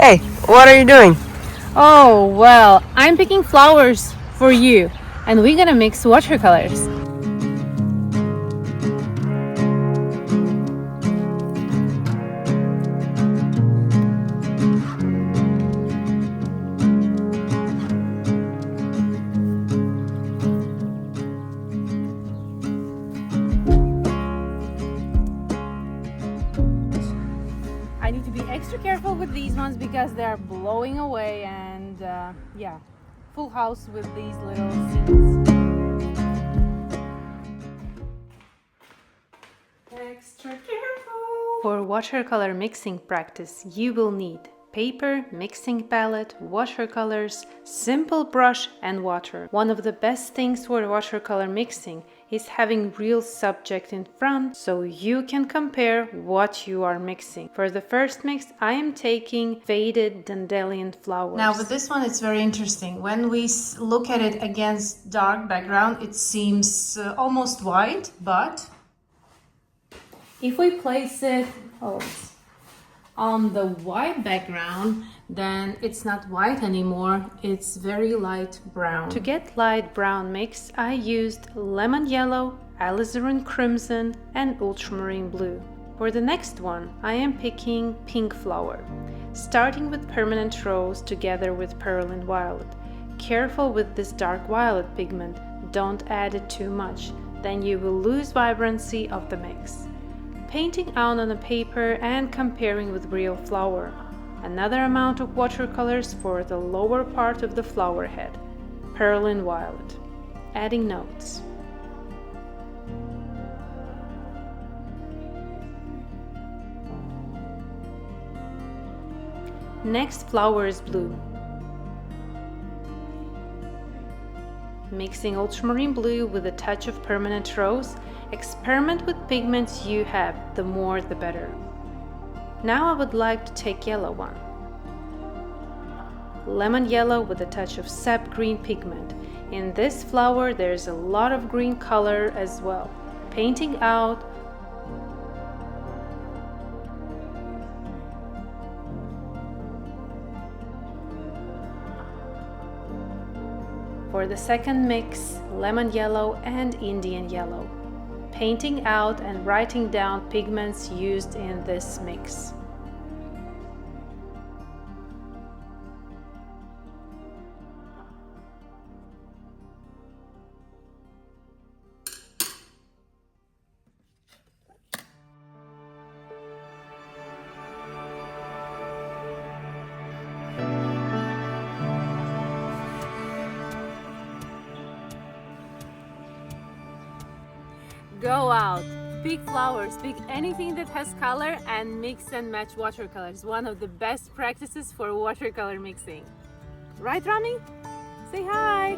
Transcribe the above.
Hey, what are you doing? Oh, well, I'm picking flowers for you, and we're gonna mix watercolors. I need to be extra careful with these ones because they're blowing away, and yeah, full house with these little seeds. Extra careful! For watercolor mixing practice, you will need paper, mixing palette, watercolors, simple brush and water. One of the best things for watercolor mixing is having real subject in front so you can compare what you are mixing. For the first mix, I am taking faded dandelion flowers. Now with this one, it's very interesting. When we look at it against dark background, it seems almost white, but if we place it on the white background, then it's not white anymore, it's very light brown. To get light brown mix, I used lemon yellow, alizarin crimson and ultramarine blue. For the next one, I am picking pink flower, starting with permanent rose together with pearl violet. Careful with this dark violet pigment, don't add it too much, then you will lose vibrancy of the mix. Painting out on a paper and comparing with real flower. Another amount of watercolors for the lower part of the flower head, pearl violet. Adding notes. Next flower is blue. Mixing ultramarine blue with a touch of permanent rose. Experiment with pigments you have, the more the better. Now I would like to take yellow one. Lemon yellow with a touch of sap green pigment. In this flower there is a lot of green color as well. Painting out for the second mix, lemon yellow and Indian yellow. Painting out and writing down pigments used in this mix. Go out, pick flowers, pick anything that has color and mix and match watercolors. One of the best practices for watercolor mixing. Right, Rami? Say hi!